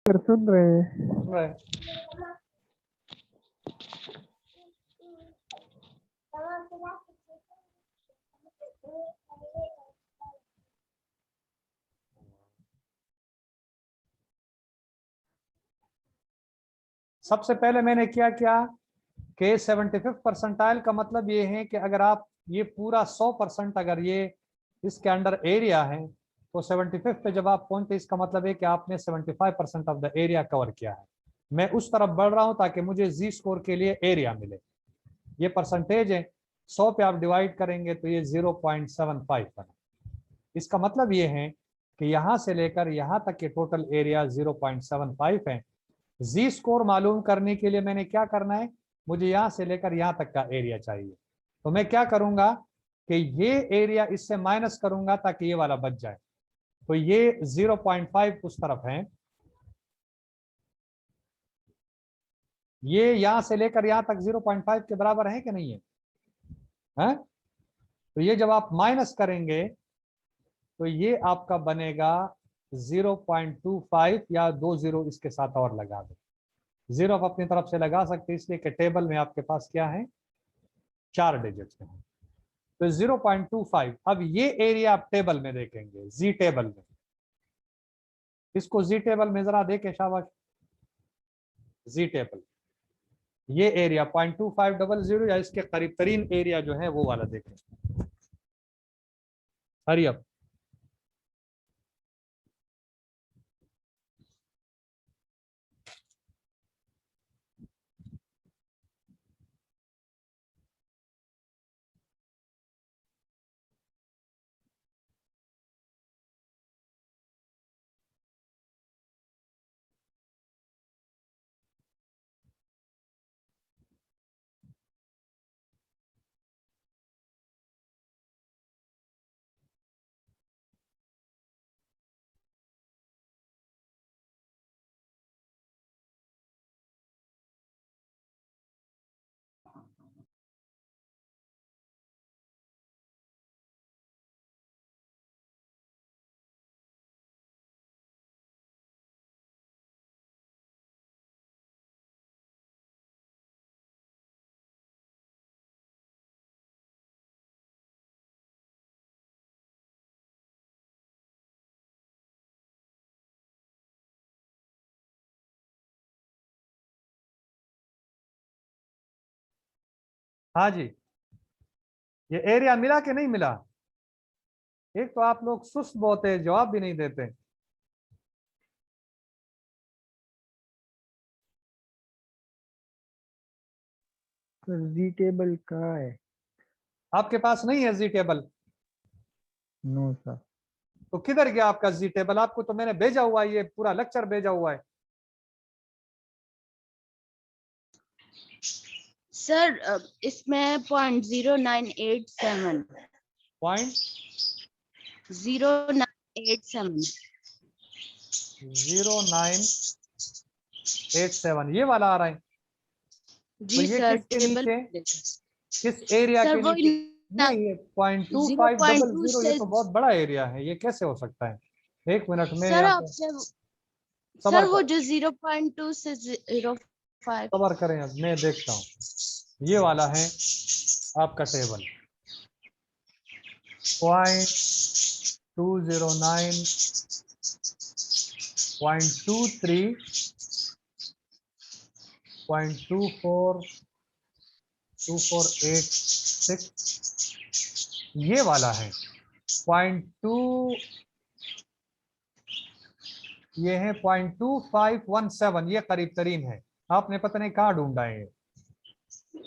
सुन रहे हैं। सबसे पहले मैंने क्या किया कि 75 परसेंटाइल का मतलब ये है कि अगर आप ये पूरा 100% अगर ये इसके अंडर एरिया है तो 75 पे जब आप पहुंचते इसका मतलब है कि आपने 75% ऑफ द एरिया कवर किया है। मैं उस तरफ बढ़ रहा हूं ताकि मुझे जी स्कोर के लिए एरिया मिले। ये परसेंटेज है, 100 पे आप डिवाइड करेंगे तो ये 0.75 बना। इसका मतलब ये है कि यहां से लेकर यहां तक के टोटल एरिया 0.75 है। जी स्कोर मालूम करने के लिए मैंने क्या करना है, मुझे यहां से लेकर यहां तक का एरिया चाहिए। तो मैं क्या करूंगा कि ये एरिया इससे माइनस करूंगा ताकि ये वाला बच जाए। तो ये 0.5 उस तरफ है, ये यहां से लेकर यहां तक 0.5 के बराबर है कि नहीं है? तो ये जब आप माइनस करेंगे तो ये आपका बनेगा 0.25 या 2 जीरो इसके साथ और लगा दो। जीरो आप अपनी तरफ से लगा सकते हैं इसलिए कि टेबल में आपके पास क्या है, 4 डिजिट्स में। तो 0.25। अब ये एरिया आप टेबल में देखेंगे, जी टेबल में। इसको जी टेबल में जरा देखें, शाबाश। जी टेबल ये एरिया 0.2500 या इसके करीब तरीन एरिया जो है वो वाला देखें। Hurry up. हाँ जी, ये एरिया मिला कि नहीं मिला? एक तो आप लोग सुस्त बहुत है, जवाब भी नहीं देते। सर जी टेबल कहाँ है? आपके पास नहीं है जी टेबल? No sir. तो किधर गया आपका जी टेबल? आपको तो मैंने भेजा हुआ है, ये पूरा लेक्चर भेजा हुआ है। सर इसमें 0.0987 पॉइंट 0987 0987 ये वाला आ रहा है। जी तो ये सर किसके टेबल नीचे, किस एरिया सर के वो नीचे? नहीं, ये 0.2 0.2500 ये से तो बहुत बड़ा एरिया है, ये कैसे हो सकता है? एक मिनट में सर यहाँ पे आपसे सबर सर वो करें, जो 0.2 से 0.5 सबर करें, अब मैं देखता हूँ। ये वाला है आपका टेबल 0.209, 0.23, 0.24, 2486 ये वाला है। 0.2 ये है 0.2517 ये करीब तरीन है। आपने पता नहीं कहाँ ढूंढा है।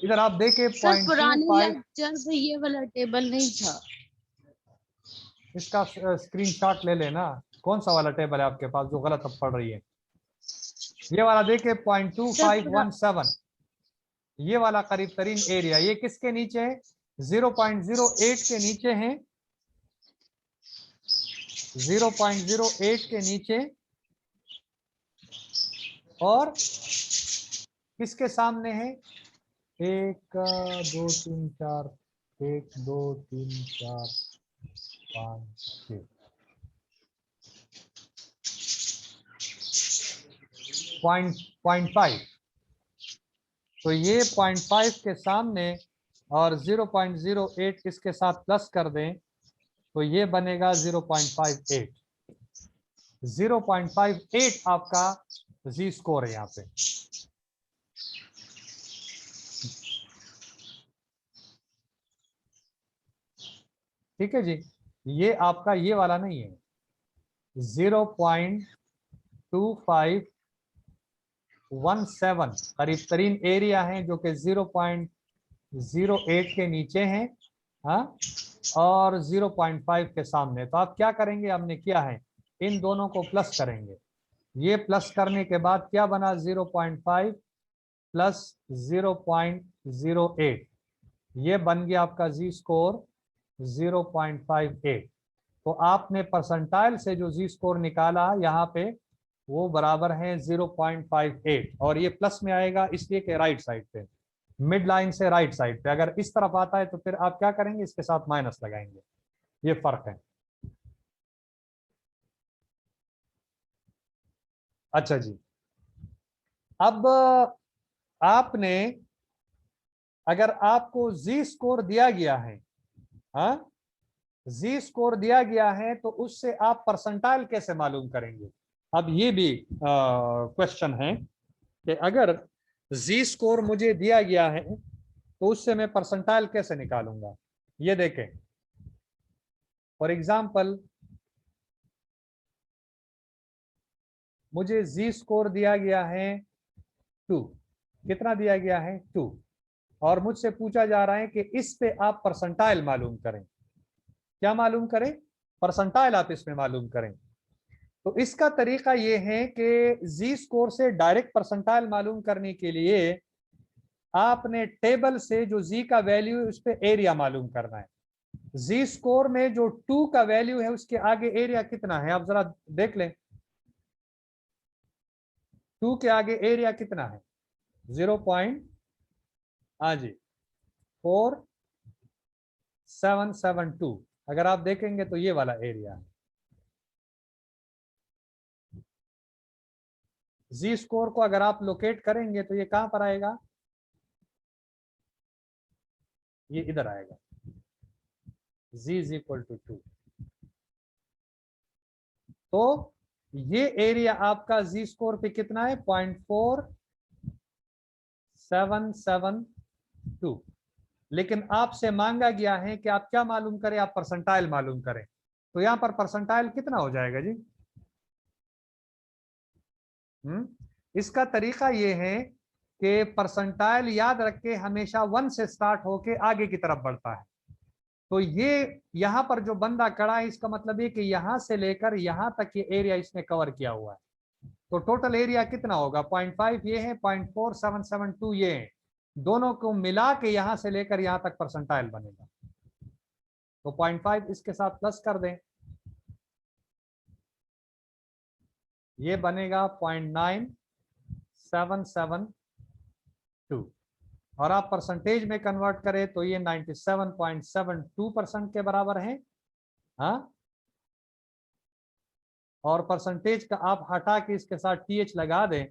इधर आप देखे सर पुराने 0.25। लेक्चर में ये वाला टेबल नहीं था। इसका स्क्रीनशॉट ले लेना। कौन सा वाला टेबल है आपके पास जो गलत अब पढ़ रही है? ये वाला देखे सर 0.2517 ये वाला करीब तरीन एरिया, ये किसके नीचे है? 0.08 के नीचे है, 0.08 के नीचे। और किसके सामने है? 1 2 3 4, 1 2 3 4 5 6। 0.5, तो ये 0.5 के सामने और 0.08 इसके साथ प्लस कर दें तो ये बनेगा 0.58। 0.58 आपका जी स्कोर है यहाँ पे। ठीक है जी, ये आपका ये वाला नहीं है। 0.2517 करीब तरीन एरिया है जो कि 0.08 के नीचे है, हाँ, और 0.5 के सामने। तो आप क्या करेंगे, हमने किया है इन दोनों को प्लस करेंगे। ये प्लस करने के बाद क्या बना, 0.5 प्लस 0.08, ये बन गया आपका जी स्कोर 0.58। तो आपने परसेंटाइल से जो जी स्कोर निकाला यहाँ पे वो बराबर है 0.58, और ये प्लस में आएगा इसलिए कि राइट साइड पे, मिड लाइन से राइट साइड पे। अगर इस तरफ आता है तो फिर आप क्या करेंगे, इसके साथ माइनस लगाएंगे, ये फर्क है। अच्छा जी, अब आपने अगर आपको जी स्कोर दिया गया है, हाँ, जी स्कोर दिया गया है तो उससे आप परसेंटाइल कैसे मालूम करेंगे। अब ये भी क्वेश्चन है कि अगर जी स्कोर मुझे दिया गया है तो उससे मैं परसेंटाइल कैसे निकालूंगा। ये देखें, फॉर एग्जांपल मुझे जी स्कोर दिया गया है 2, कितना दिया गया है 2, और मुझसे पूछा जा रहा है कि इस पे आप परसेंटाइल मालूम करें। क्या मालूम करें, परसेंटाइल आप इसमें मालूम करें। तो इसका तरीका ये है कि जी स्कोर से डायरेक्ट परसेंटाइल मालूम करने के लिए आपने टेबल से जो जी का वैल्यू है उस पे एरिया मालूम करना है। जी स्कोर में जो 2 का वैल्यू है उसके आगे एरिया कितना है, आप जरा देख लें। 2 के आगे एरिया कितना है, 0. हाँ जी 4772। अगर आप देखेंगे तो ये वाला एरिया है। जी स्कोर को अगर आप लोकेट करेंगे तो ये कहां पर आएगा, ये इधर आएगा, z इज इक्वल टू 2। तो ये एरिया आपका जी स्कोर पे कितना है, 0.4772। लेकिन आपसे मांगा गया है कि आप क्या मालूम करें, आप परसेंटाइल मालूम करें। तो यहां पर परसेंटाइल कितना हो जाएगा जी। इसका तरीका ये है कि परसेंटाइल याद रखे हमेशा 1 से स्टार्ट होके आगे की तरफ बढ़ता है। तो ये यहां पर जो बंदा खड़ा है इसका मतलब ये कि यहां से लेकर यहां तक ये एरिया इसने कवर किया हुआ है। तो टोटल एरिया कितना होगा, 0.5 ये है, 0.4772 ये है, दोनों को मिला के यहां से लेकर यहां तक परसेंटाइल बनेगा। तो 0.5 इसके साथ प्लस कर दें, ये बनेगा 0.9772, और आप परसेंटेज में कन्वर्ट करें तो ये 97.72% के बराबर है। हाँ, और परसेंटेज का आप हटा के इसके साथ टीएच लगा दें।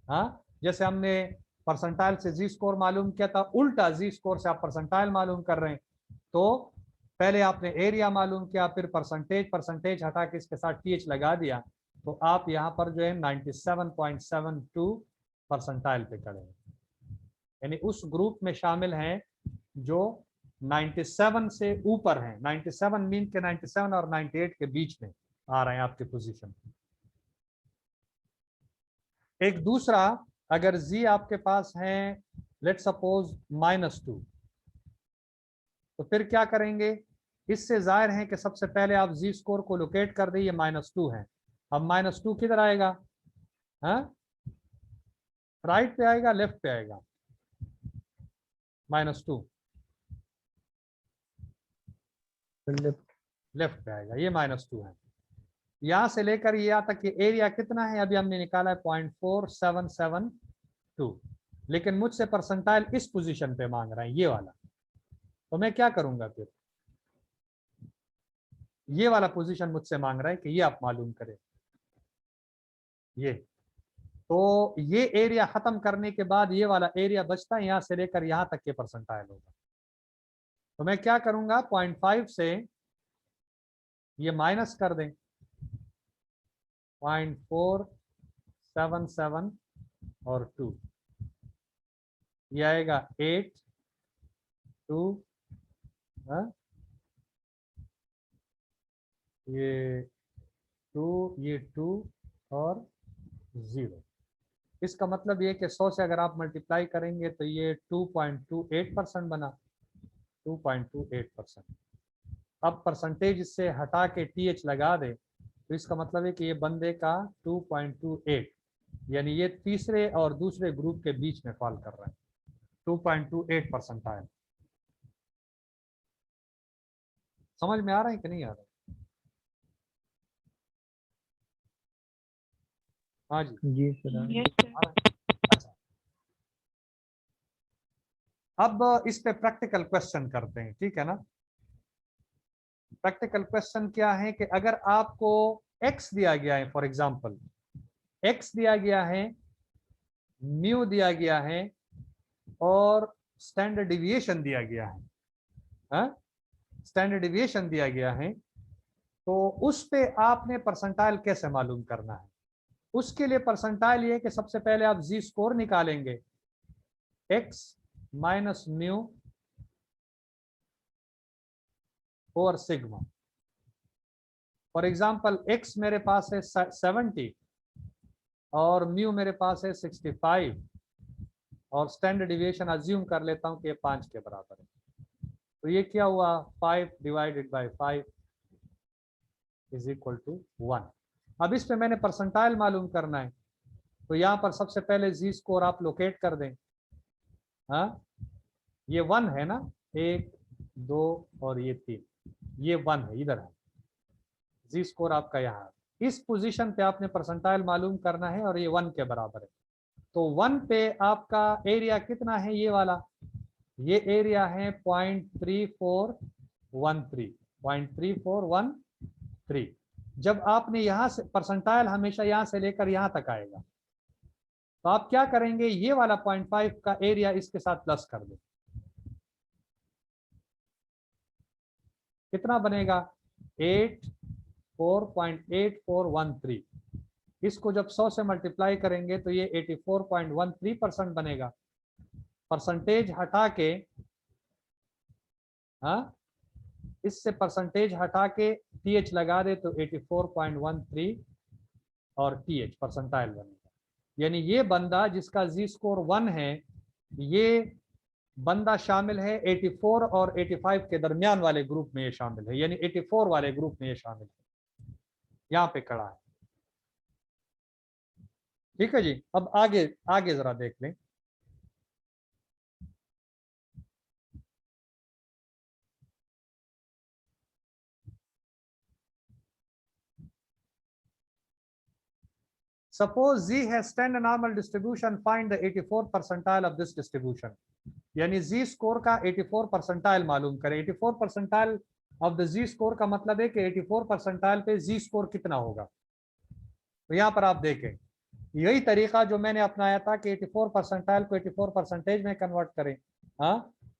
हाँ, जैसे हमने परसेंटाइल से जी स्कोर मालूम किया था, उल्टा जी स्कोर से आप परसेंटाइल मालूम कर रहे हैं। तो पहले आपने एरिया मालूम किया, फिर परसेंटेज हटा के इसके साथ टीएच लगा दिया, तो आप यहाँ पर जो है 97.72 परसेंटाइल पे खड़े हैं, यानी उस ग्रुप में शामिल हैं जो 97 से ऊपर हैं। 97 मीन के 97 और 98 के बीच में आ रहे हैं आपके पोजीशन। एक दूसरा, अगर जी आपके पास है लेट सपोज -2, तो फिर क्या करेंगे, इससे जाहिर है कि सबसे पहले आप जी स्कोर को लोकेट कर दें, ये -2 है। अब -2 किधर आएगा, हाँ, राइट पे आएगा, लेफ्ट पे आएगा, -2 लेफ्ट पे आएगा, ये -2 है। यहां से लेकर यहाँ तक ये एरिया कितना है, अभी हमने निकाला है 0.4772, लेकिन मुझसे परसेंटाइल इस पोजीशन पे मांग रहा है, ये वाला। तो मैं क्या करूंगा फिर, ये वाला पोजीशन मुझसे मांग रहा है कि ये आप मालूम करें। ये तो ये एरिया खत्म करने के बाद ये वाला एरिया बचता है, यहां से लेकर यहां तक के परसेंटाइल होगा। तो मैं क्या करूंगा, 0.5 से ये माइनस कर दें, 0.477 और 2, ये आएगा 8, 2, ये 2, ये 2 और 0। इसका मतलब ये कि 100 से अगर आप मल्टीप्लाई करेंगे तो ये 2.28% बना, 2.28%। अब परसेंटेज इससे हटा के TH लगा दे तो इसका मतलब है कि ये बंदे का 2.28, यानी ये तीसरे और दूसरे ग्रुप के बीच में फॉल कर रहा है, 2.28% आया। समझ में आ रहा है कि नहीं आ रहा है? हाँ जी सर। अच्छा, अब इस पे प्रैक्टिकल क्वेश्चन करते हैं, ठीक है ना। प्रैक्टिकल क्वेश्चन क्या है कि अगर आपको x दिया गया है, फॉर एग्जांपल x दिया गया है, म्यू दिया गया है और स्टैंडर्ड डिविएशन दिया गया है, स्टैंडर्ड डिविएशन दिया गया है, तो उस पे आपने परसेंटाइल कैसे मालूम करना है। उसके लिए परसेंटाइल ये कि सबसे पहले आप जी स्कोर निकालेंगे, x माइनस म्यू और सिग्मा। फॉर एग्जांपल x मेरे पास है 70 और म्यू मेरे पास है 65 और स्टैंडर्ड डिविएशन अज्यूम कर लेता हूं कि ये 5 के बराबर है। तो ये क्या हुआ, 5 divided by 5 is equal to 1। अब इस पे मैंने परसेंटाइल मालूम करना है, तो यहाँ पर सबसे पहले जी स्कोर आप लोकेट कर दें। ये 1 है ना, 1, 2 और ये 3, ये 1 है, इधर है जी स्कोर आपका यहाँ। इस पोजीशन पे आपने परसेंटाइल मालूम करना है और ये 1 के बराबर है। तो 1 पे आपका एरिया कितना है, ये वाला, ये एरिया है 0.3413, 0.3413। जब आपने यहां से परसेंटाइल हमेशा यहां से लेकर यहां तक आएगा, तो आप क्या करेंगे, ये वाला 0.5 का एरिया इसके साथ प्लस कर दो, कितना बनेगा 84.8413। इसको जब 100 से मल्टीप्लाई करेंगे तो ये 84.13% बनेगा। परसेंटेज हटा के, इससे परसेंटेज हटा के TH लगा दे तो 84.13 और TH परसेंटाइल बनेगा। यानी ये बंदा जिसका जी स्कोर 1 है, ये बंदा शामिल है 84 और 85 के दरमियान वाले ग्रुप में ये शामिल है, यानी 84 वाले ग्रुप में ये शामिल है, यहाँ पे खड़ा है। ठीक है जी, अब आगे आगे जरा देख लें। Suppose Z has standard normal distribution, find the 84 percentile of this distribution. यानी Z स्कोर का 84 परसेंटाइल मालूम करें। 84 percentile of the Z score का मतलब है कि 84 परसेंटाइल पे Z स्कोर कितना होगा। तो यहाँ पर आप देखें, यही तरीका जो मैंने अपनाया था कि 84 परसेंटाइल को 84 परसेंटेज में कन्वर्ट करें,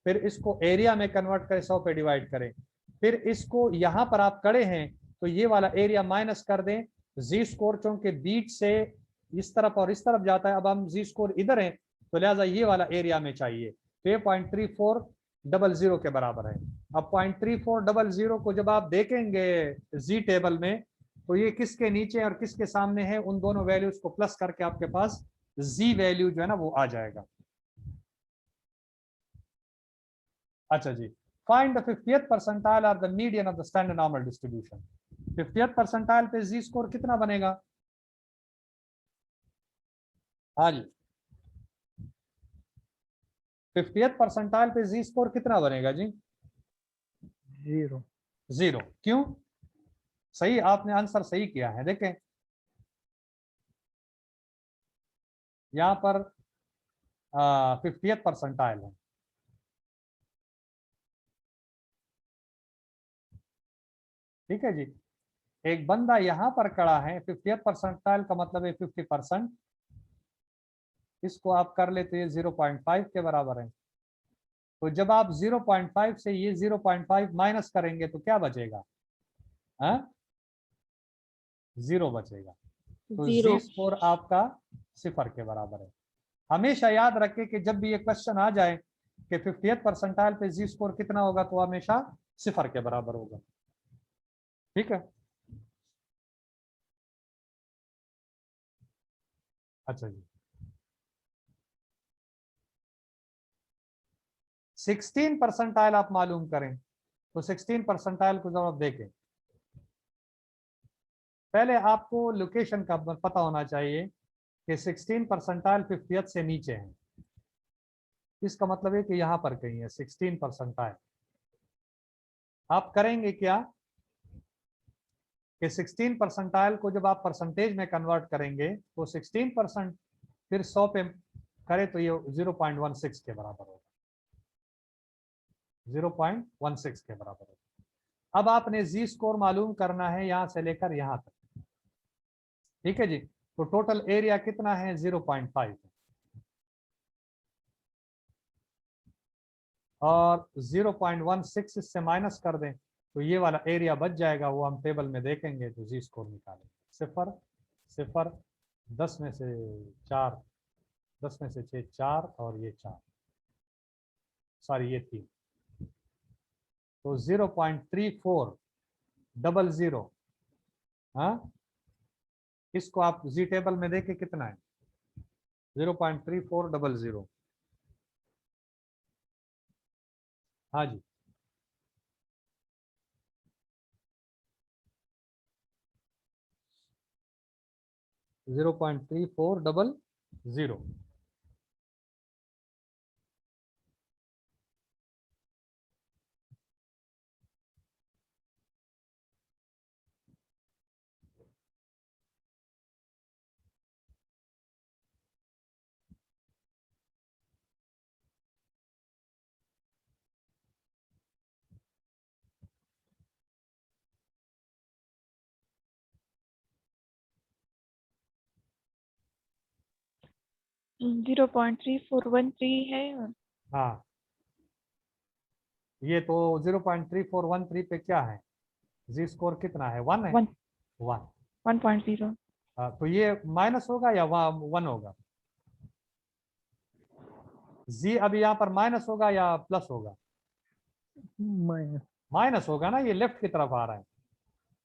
फिर इसको एरिया में कन्वर्ट करें, 100 पे डिवाइड करें, फिर इसको यहाँ पर आप खड़े हैं तो ये वाला एरिया माइनस कर दें। जी स्कोर चूंकि बीच से इस तरफ और इस तरफ जाता है, अब हम जी स्कोर इधर हैं तो लिहाजा ये वाला एरिया में चाहिए, तो ये 0.3400 के बराबर है। अब 0.3400 को जब आप देखेंगे जी टेबल में, तो ये किसके नीचे और किसके सामने है, उन दोनों वैल्यूज को प्लस करके आपके पास जी वैल्यू जो है ना वो आ जाएगा। अच्छा जी, फाइंड द 50th परसेंटाइल और the median of the standard normal distribution. 50th percentile पे जी स्कोर कितना बनेगा? हाँ जी, 50th परसेंटाइल पे जी स्कोर कितना बनेगा जी? 0। 0। क्यों? सही, आपने आंसर सही किया है। देखें यहां पर 50th परसेंटाइल है, ठीक है जी। एक बंदा यहां पर खड़ा है, 50th परसेंटाइल का मतलब है 50%, इसको आप कर ले तो ये 0.5 के बराबर है। तो जब आप 0.5 से ये 0.5 माइनस करेंगे तो क्या बचेगा? हाँ, 0 बचेगा। तो जीरो। जी स्कोर आपका 0 के बराबर है। हमेशा याद रखें कि जब भी ये क्वेश्चन आ जाए कि 50th परसेंटाइल पे जी स्कोर कितना होगा, तो हमेशा 0 के बराबर होगा। ठीक है। अच्छा जी, 16 परसेंटाइल आप मालूम करें तो 16 परसेंटाइल को जब आप देखें, पहले आपको लोकेशन का पता होना चाहिए कि 16 परसेंटाइल 50th से नीचे है। इसका मतलब है कि यहां पर कहीं है 16 परसेंटाइल। आप करेंगे क्या कि 16 परसेंटाइल को जब आप परसेंटेज में कन्वर्ट करेंगे तो 16% फिर 100 पे करें तो ये 0.16 के बराबर होगा। 0.16 के बराबर होगा। अब आपने जी स्कोर मालूम करना है यहां से लेकर यहां तक। ठीक है जी। तो टोटल एरिया कितना है? 0.5 और 0.16 इससे माइनस कर दें तो ये वाला एरिया बच जाएगा, वो हम टेबल में देखेंगे तो जी स्कोर निकालेंगे। 0 0 10 में से 4, 10 में से 6 4 और ये 4, सॉरी ये 3, तो 0.3400। हाँ, इसको आप जी टेबल में देखें कितना है? 0.3400। हाँ जी, जीरो पॉइंट 3400। जीरो पॉइंट 3413 है। हाँ, ये तो 0.3413 पे क्या है? जी स्कोर कितना है? 1 है। 1 1। 1.0 तो ये माइनस होगा या 1 होगा? जी अभी यहाँ पर माइनस होगा या प्लस होगा? माइनस। माइनस होगा ना, ये लेफ्ट की तरफ आ रहा है।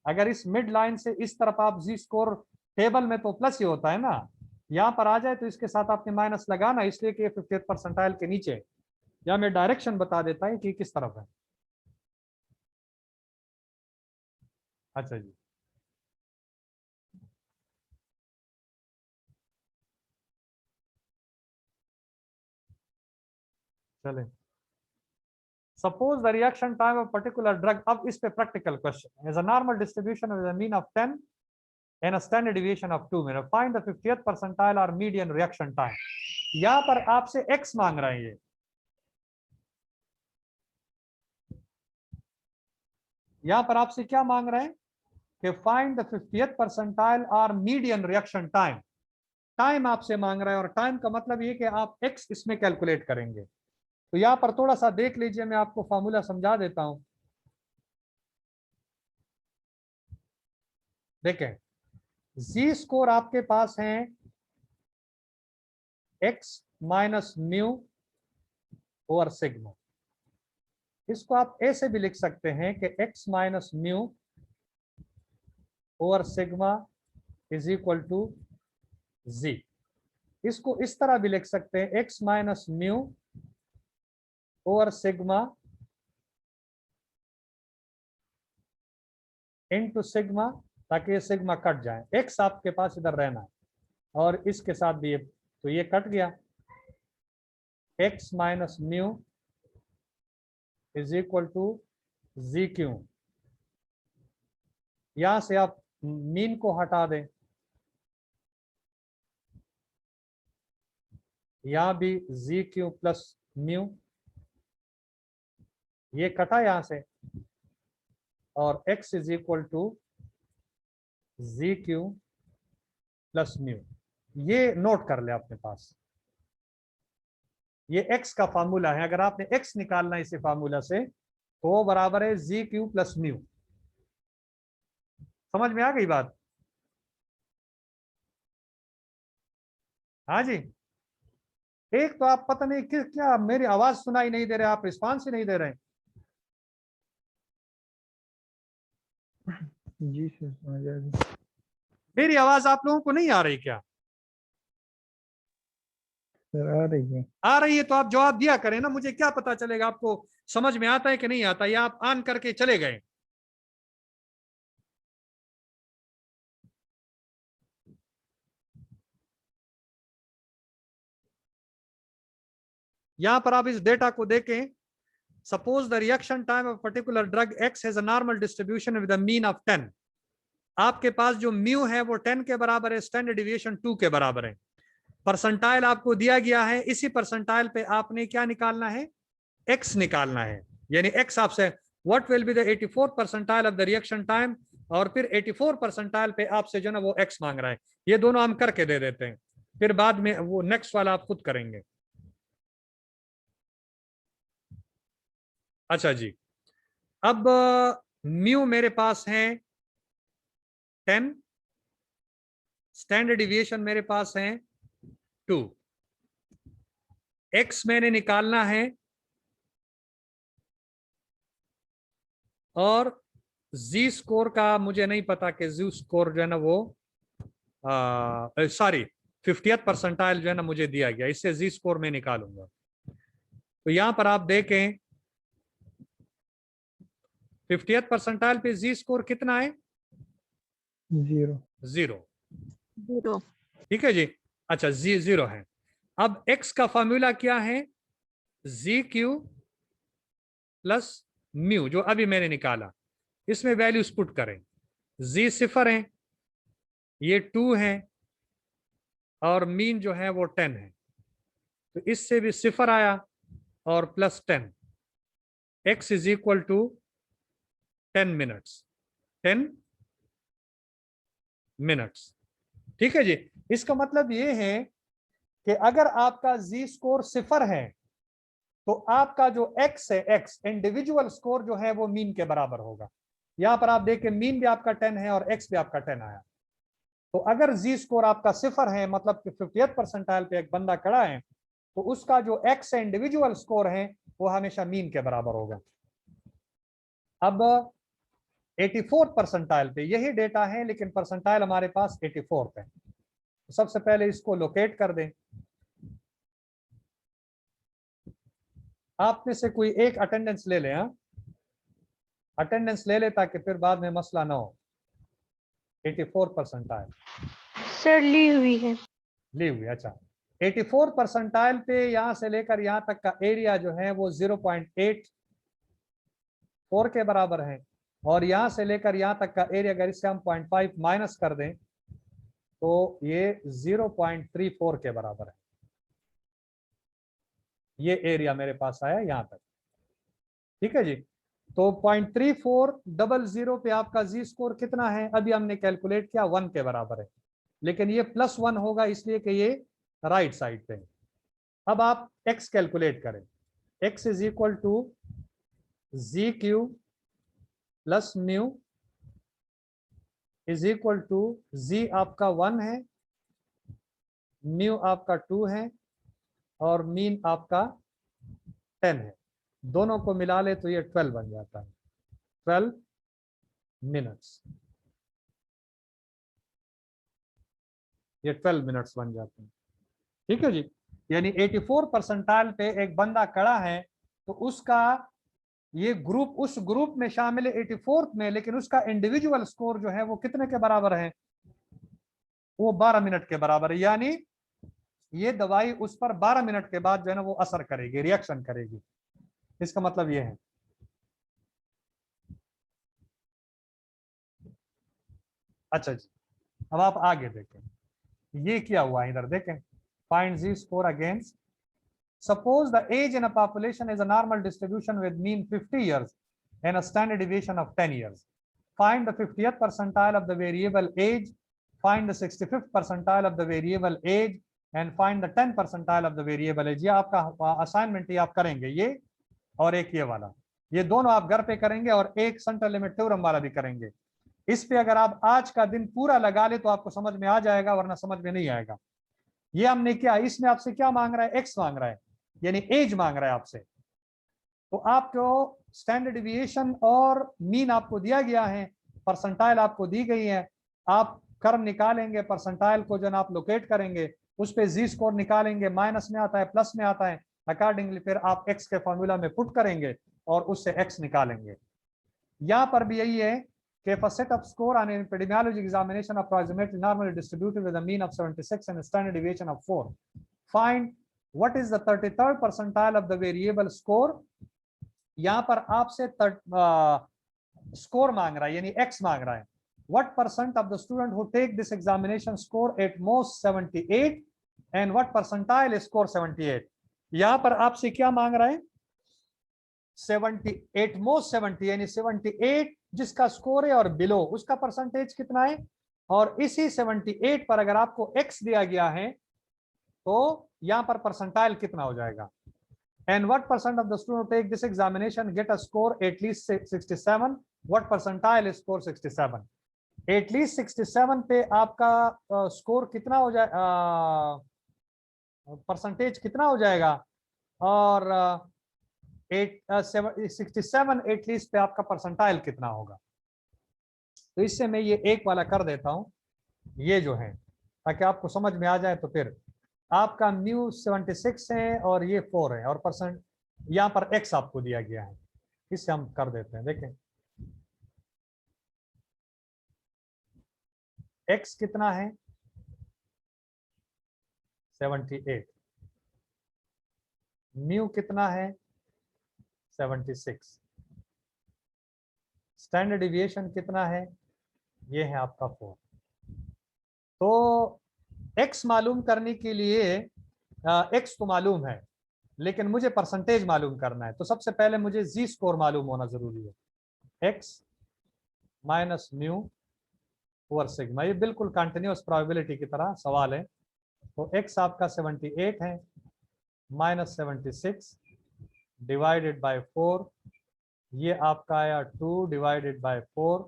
अगर इस मिड लाइन से इस तरफ आप जी स्कोर टेबल में तो प्लस ही होता है ना, यहाँ पर आ जाए तो इसके साथ आपने माइनस लगाना, इसलिए कि 50th परसेंटाइल के नीचे है। या मैं डायरेक्शन बता देता है कि किस तरफ है। अच्छा जी, चले। Suppose the reaction time of particular drug, अब इस पे practical question, is a normal distribution with a mean of 10 and a standard deviation of 2 minutes. Find the 50th percentile or median reaction time. यहाँ पर आपसे x मांग रहे हैं ये। यहाँ पर आपसे क्या मांग रहे हैं कि find the 50th percentile or median reaction time. Time आपसे मांग रहा है, और टाइम का मतलब ये कि आप x इसमें कैलकुलेट करेंगे। तो यहाँ पर थोड़ा सा देख लीजिए, मैं आपको फॉर्मूला समझा देता हूं। देखें, जी स्कोर आपके पास है x minus mu over sigma. इसको आप ऐसे भी लिख सकते हैं कि x minus mu over sigma is equal to Z. इसको इस तरह भी लिख सकते हैं, x minus mu over sigma into sigma, ताकि ये सिग्मा कट जाए। x आपके पास इधर रहना है और इसके साथ भी ये, तो ये कट गया। x minus mu is equal to ji q. यहां से आप मीन को हटा दें, यहां भी जी क्यू प्लस म्यू, ये कटा यहां से, और x is equal to G Q plus mu. ये नोट कर ले अपने पास। ये x का फार्मूला है, अगर आपने x निकालना है इसी फार्मूला से तो वो बराबर है ZQ प्लस म्यू। समझ में आ गई बात? हाँ जी। एक तो आप पता नहीं क्या मेरी आवाज सुनाई नहीं दे रहे, आप रिस्पांस ही नहीं दे रहे। जी सर समझ आ गई। मेरी आवाज आप लोगों को नहीं आ रही क्या? सर आ रही है। आ रही है तो आप जवाब दिया करें ना, मुझे क्या पता चलेगा आपको समझ में आता है कि नहीं आता, या आप ऑन करके चले गए। यहां पर आप इस डेटा को देखें। Suppose the reaction time of particular drug x has a normal distribution with a mean of 10। आपके पास जो म्यू है वो 10 के बराबर है, स्टैंडर्ड डिविएशन 2 के बराबर है। परसेंटाइल आपको दिया गया है, इसी परसेंटाइल पे आपने क्या निकालना है, एक्स निकालना है। यानी एक्स आपसे what will be the 84th percentile of the reaction time, और फिर 84 परसेंटाइल पे आपसे जो ना वो एक्स मांग रहा है। ये दोनों हम करके दे देते हैं, फिर बाद में वो नेक्स्ट वाला आप खुद करेंगे। अच्छा जी, अब म्यू मेरे पास है 10, स्टैंडर्ड डिविएशन मेरे पास है 2, एक्स मैंने निकालना है, और जी स्कोर का मुझे नहीं पता कि जी स्कोर जो है ना वो सॉरी 50th परसेंटाइल जो है ना मुझे दिया गया, इससे जी स्कोर में निकालूंगा। तो यहां पर आप देखें 50th परसेंटाइल पे जी स्कोर कितना है, 0। 0। 0। ठीक है जी। अच्छा जी 0 है। अब एक्स का फॉर्मूला क्या है, जी क्यू प्लस म्यू, जो अभी मैंने निकाला, इसमें वैल्यूज पुट करें। जी 0 है, ये 2 है, और मीन जो है वो 10 है, तो इससे भी 0 आया और plus 10। X is equal to 10 minutes, 10 minutes. ठीक है जी। इसका मतलब ये है कि अगर आपका जी स्कोर 0 है तो आपका जो एक्स है, एक्स इंडिविजुअल स्कोर जो है वो मीन के बराबर होगा। यहां पर आप देखें मीन भी आपका 10 है और एक्स भी आपका 10 आया। तो अगर जी स्कोर आपका 0 है, मतलब कि 50th परसेंटाइल पे एक बंदा खड़ा है, तो उसका जो एक्स है इंडिविजुअल स्कोर है वो हमेशा मीन के बराबर होगा। अब 84th परसेंटाइल पे यही डेटा है, लेकिन परसेंटाइल हमारे पास 84th है। तो सबसे पहले इसको लोकेट कर दें। आप में से कोई एक अटेंडेंस ले लें, अटेंडेंस ले ले ताकि फिर बाद में मसला ना हो। 84 परसेंटाइल सर ली हुई है। ली हुई। अच्छा, 84 परसेंटाइल पे यहां से लेकर यहां तक का एरिया जो है वो 0.84 के बराबर है, और यहां से लेकर यहां तक का एरिया अगर इससे हम 0.5 माइनस कर दें तो ये 0.34 के बराबर है। ये एरिया मेरे पास आया यहां तक। ठीक है जी। तो 0.3400 पे आपका जी स्कोर कितना है, अभी हमने कैलकुलेट किया 1 के बराबर है, लेकिन ये +1 होगा इसलिए कि ये राइट साइड पे है। अब आप x कैलकुलेट करें। x is equal to G Q plus mu is equal to Z आपका 1 है, म्यू आपका 2 है, और मीन आपका 10 है। दोनों को मिला ले तो ये 12 बन जाता है, 12 मिनट्स। ये 12 मिनट्स बन जाते हैं। ठीक है जी। यानी 84 परसेंटाइल पे एक बंदा खड़ा है तो उसका ये ग्रुप उस ग्रुप में शामिल है 84th में, लेकिन उसका इंडिविजुअल स्कोर जो है वो कितने के बराबर है, वो 12 मिनट के बराबर है। यानी ये दवाई उस पर 12 मिनट के बाद जो है ना वो असर करेगी, रिएक्शन करेगी। इसका मतलब ये है। अच्छा जी, अब आप आगे देखें ये क्या हुआ इधर देखें। Find z score against, suppose the age in a population is a normal distribution with mean 50 years and a standard deviation of 10 years. Find the 50th percentile of the variable age, find the 65th percentile of the variable age, and find the 10 percentile of the variable age. ये आपका assignment, ये आप करेंगे, ये और एक ये वाला, ये दोनों आप घर पे करेंगे और एक सेंट्रल लिमिट थ्योरम वाला भी करेंगे। इस पे अगर आप आज का दिन पूरा लगा ले तो आपको समझ में आ जाएगा, वरना समझ में नहीं आएगा। ये हमने क्या, इसमें आपसे क्या मांग रहा है, एक्स मांग रहा है, यानी एज मांग रहा है आपसे। तो आपको स्टैंडर्ड डिविएशन और मीन आपको दिया गया है, परसेंटाइल आपको दी गई है, आप कर्व निकालेंगे, परसेंटाइल को जो आप लोकेट करेंगे, उस पे जी स्कोर निकालेंगे, माइनस में आता है प्लस में आता है, अकॉर्डिंगली फिर आप एक्स के फॉर्मूला में पुट करेंगे और उससे एक्स निकालेंगे। यहाँ पर भी यही है कि if a set of score on an epidemiology examination approximately normally distributed with a mean of 76 and a standard deviation of 4, find what is the 33rd percentile of the variable score। यहाँ पर आपसे score मांग रहा है, यानी x मांग रहा है। What percent of the student who take this examination score at most 78 and what percentile score 78। यहाँ पर आपसे क्या मांग रहा है, 78 मोस्ट 70, यानी 78 जिसका स्कोर है और बिलो उसका परसेंटेज कितना है, और इसी 78 पर अगर आपको x दिया गया है तो यहां पर परसेंटाइल कितना हो जाएगा। And what percent of the student take this examination get a score at least 67, what percentile score 67। At least 67 पे आपका स्कोर कितना हो जाए, परसेंटेज कितना हो जाएगा, और 67 एटलीस्ट पे आपका परसेंटाइल कितना होगा। तो इससे मैं ये एक वाला कर देता हूं, ये जो है, ताकि आपको समझ में आ जाए। तो फिर आपका म्यू 76 है और ये 4 है, और परसेंट यहाँ पर एक्स आपको दिया गया है, इससे हम कर देते हैं। देखें एक्स कितना है, 78, म्यू कितना है, 76, स्टैंडर्ड डिविएशन कितना है, ये है आपका 4। तो x मालूम करने के लिए x तो मालूम है, लेकिन मुझे परसेंटेज मालूम करना है। तो सबसे पहले मुझे जी स्कोर मालूम होना जरूरी है, x minus mu over sigma. ये बिल्कुल कंटिन्यूअस प्रोबेबिलिटी की तरह सवाल है। तो x आपका 78 है, माइनस 76 डिवाइडेड बाय 4, ये आपका आया 2 डिवाइडेड बाय 4,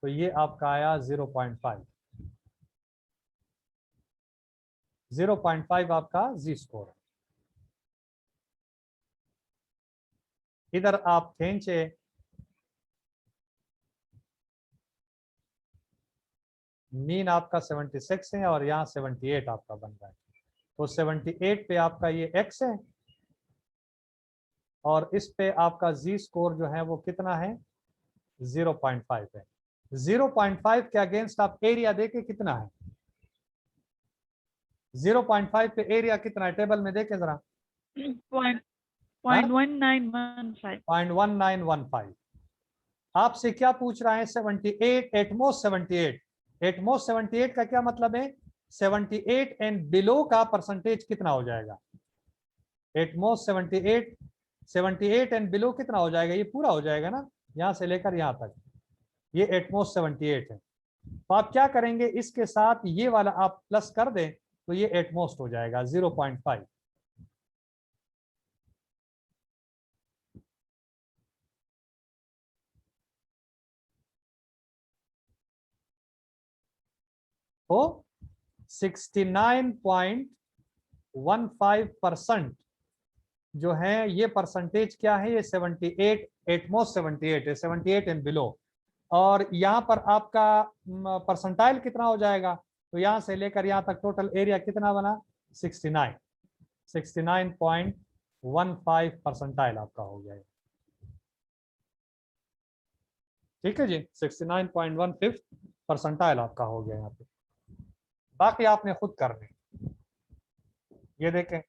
तो ये आपका आया 0.5। 0.5 आपका जी स्कोर है। इधर आप खींचे, मीन आपका 76 है और यहाँ 78 आपका बन रहा है। तो 78 पे आपका ये x है और इस पे आपका जी स्कोर जो है वो कितना है, 0.5 है। 0.5 के अगेंस्ट आप एरिया देखे कितना है, 0.5 पे एरिया कितना है, टेबल में देखे जरा, 0.1915। 0.1915। आपसे क्या पूछ रहा है, 78 एटमोस्ट 78। एटमोस्ट 78 का क्या मतलब है, 78 एंड बिलो का परसेंटेज कितना हो जाएगा। एटमोस्ट 78, 78 एंड बिलो कितना हो जाएगा, ये पूरा हो जाएगा ना, यहां से लेकर यहां तक, ये एटमोस्ट 78 है। तो आप क्या करेंगे, इसके साथ ये वाला आप प्लस कर दें तो ये एटमोस्ट हो जाएगा 0.5। तो 69.15% जो है ये परसेंटेज क्या है, ये 78 एटमोस्ट 78 है, 78 एंड बिलो। और यहाँ पर आपका परसेंटाइल कितना हो जाएगा, तो यहाँ से लेकर यहाँ तक टोटल एरिया कितना बना, 69, 69.15 परसेंटाइल आपका हो गया। ठीक है जी, 69.15 परसेंटाइल आपका हो गया यहाँ पे। बाकी आपने खुद करने, ये देखें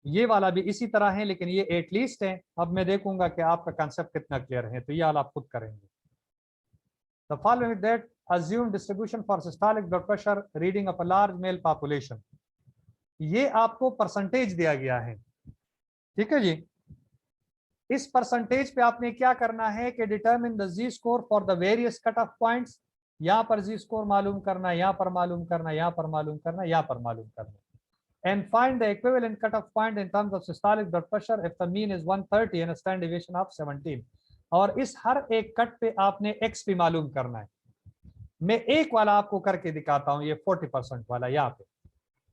ये वाला भी इसी तरह है, लेकिन ये एटलीस्ट है। अब मैं देखूंगा कि आपका कांसेप्ट कितना क्लियर है, तो ये वाला आप खुद करेंगे। The following that assume distribution for systolic blood pressure reading of a large male population। ये आपको परसेंटेज दिया गया है, ठीक है जी। इस परसेंटेज पे आपने क्या करना है कि determine the z score for the various cut off points. यहाँ पर जी स्कोर मालूम करना, यहाँ पर मालूम करना, यहाँ पर मालूम करना, यहाँ पर मालूम करना। And find the equivalent cutoff point in terms of systolic blood pressure if the mean is 130 and a standard deviation of 17। और इस हर एक कट पे आपने x भी मालूम करना है। मैं एक वाला आपको करके दिखाता हूं, ये 40% वाला, यहाँ पे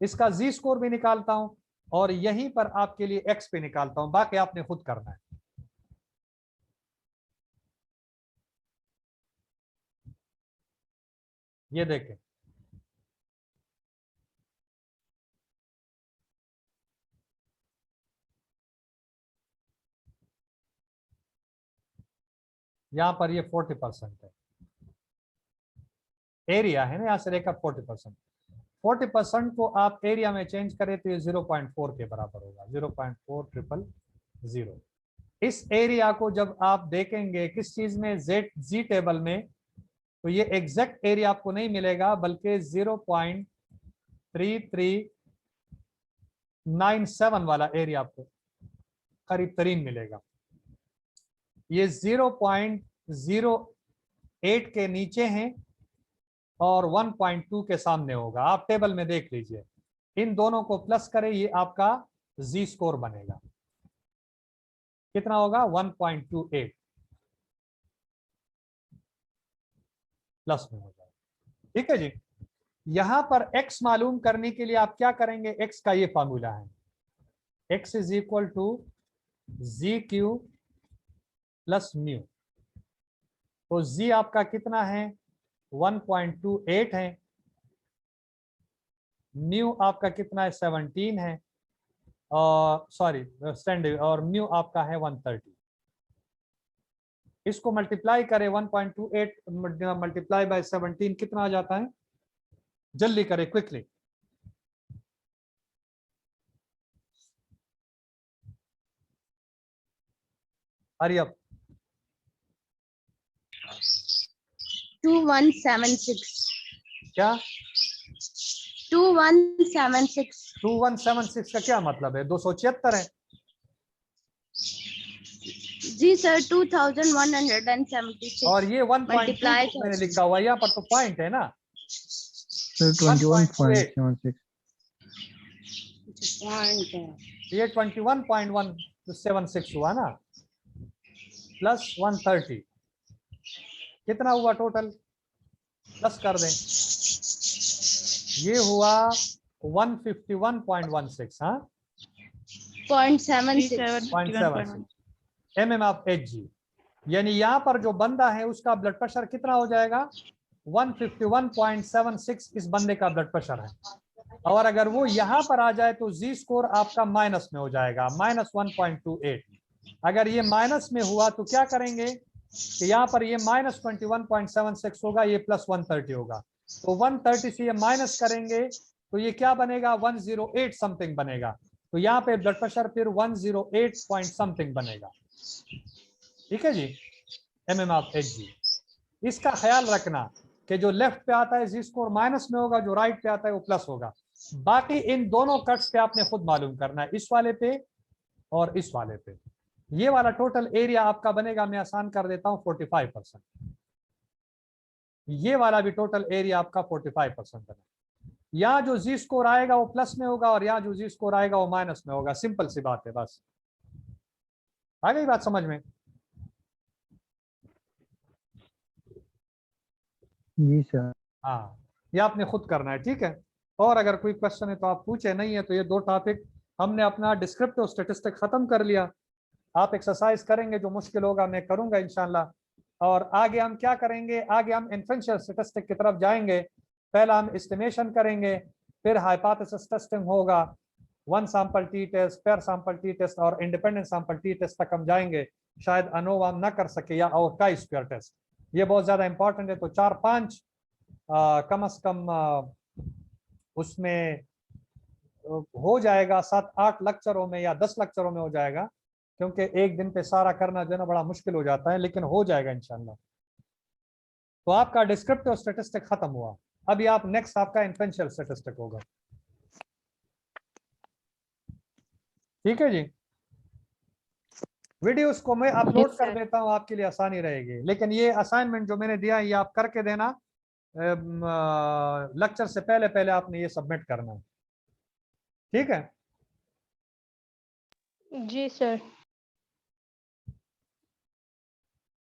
इसका जी स्कोर भी निकालता हूं और यहीं पर आपके लिए x भी निकालता हूं, बाकी आपने खुद करना है। ये देखें, यहां पर ये 40% है, एरिया है ना, यहां से लेकर 40%। 40% को आप एरिया में चेंज करें तो ये 0.4 के बराबर होगा, 0.4000। इस एरिया को जब आप देखेंगे किस चीज में, जी टेबल में, तो ये एग्जैक्ट एरिया आपको नहीं मिलेगा बल्कि 0.3397 वाला एरिया आपको करीब तरीन मिलेगा। ये 0.08 के नीचे हैं और 1.2 के सामने होगा, आप टेबल में देख लीजिए। इन दोनों को प्लस करें, ये आपका जी स्कोर बनेगा। कितना होगा? 1.28 प्लस में हो जाएगा। ठीक है जी। यहां पर x मालूम करने के लिए आप क्या करेंगे, x का ये फॉर्मूला है, x is equal to G Q plus mu. तो z आपका कितना है? 1.28 है। म्यू आपका कितना है? 17 है। और सॉरी स्टैंडर्ड, और म्यू आपका है 130। इसको मल्टीप्लाई करें, 1.28 मल्टीप्लाई बाय 17 कितना आ जाता है? जल्दी करें, क्विकली। Hurry up. 2176। क्या? 2176। 2176 का क्या मतलब है? 276 है। जी सर, 2176 और ये 1.2 मल्टीप्लाई मैंने लिखा हुआ है, यहाँ पर तो पॉइंट है ना। सर 21.76। ये 21.176 हुआ ना, प्लस 130 कितना हुआ टोटल? प्लस कर दें, ये हुआ 151.16। हाँ, 0.76 mm ऑफ Hg। यानी यहाँ पर जो बंदा है उसका ब्लड प्रेशर कितना हो जाएगा? 151.76 इस बंदे का ब्लड प्रेशर है। और अगर वो यहाँ पर आ जाए तो जी स्कोर आपका माइनस में हो जाएगा, -1.28। अगर ये माइनस में हुआ तो क्या करेंगे कि यहाँ पर ये -21.76 होगा, ये प्लस 130 होगा। तो 130 से ये माइनस करेंगे तो ये क्या बनेगा? 108 समथिंग बनेगा। तो यहाँ पे ब्लड प्रेशर फिर 108 पॉइंट समथिंग बनेगा। ठीक है जी, mm ऑफ Hg। इसका ख्याल रखना कि जो लेफ्ट पे आता है जी स्कोर माइनस में होगा, जो राइट पे आता है वो प्लस होगा। बाकी इन दोनों कट्स पे आपने खुद मालूम करना है, इस वाले पे और इस वाले पे। ये वाला टोटल एरिया आपका बनेगा, मैं आसान कर देता हूं, 45%। ये वाला भी टोटल एरिया आपका 45% बनेगा। यहाँ जो जी स्कोर आएगा वो प्लस में होगा और यहाँ जो जी स्कोर आएगा वो माइनस में होगा। सिंपल सी बात है, बस आ गई बात समझ में? जी सर। हाँ, ये आपने खुद करना है। ठीक है, और अगर कोई क्वेश्चन है तो आप पूछे, नहीं है तो ये दो टॉपिक हमने अपना डिस्क्रिप्टिव स्टैटिस्टिक खत्म कर लिया। आप एक्सरसाइज करेंगे, जो मुश्किल होगा मैं करूंगा इंशाल्लाह। और आगे हम क्या करेंगे? आगे हम इन्फरेंशियल स्टैटिस्टिक की तरफ जाएंगे। पहला हम एस्टिमेशन करेंगे, फिर हाइपोथेसिस टेस्टिंग होगा, one sample t test, pair sample t test और इंडिपेंडेंट सैंपल टी टेस्ट तक हम जाएंगे। शायद अनोवा हम ना कर सके, या और का स्क्वायर टेस्ट, ये बहुत ज्यादा इंपॉर्टेंट है। तो 4-5 कम से कम उसमें हो जाएगा, 7-8 लेक्चरों में या 10 लेक्चरों में हो जाएगा, क्योंकि एक दिन पे सारा करना जो है ना बड़ा मुश्किल हो जाता है, लेकिन हो जाएगा इंशाल्लाह। तो आपका डिस्क्रिप्टिव स्टैटिस्टिक खत्म हुआ, अभी आप नेक्स्ट आपका इन्फरेंशियल स्टैटिस्टिक होगा। ठीक है जी, वीडियोस को मैं अपलोड कर देता हूं, आपके लिए आसानी रहेगी। लेकिन ये असाइनमेंट जो मैंने दिया है ये आप करके देना, लेक्चर से पहले पहले आपने ये सबमिट करना है, ठीक है। जी सर।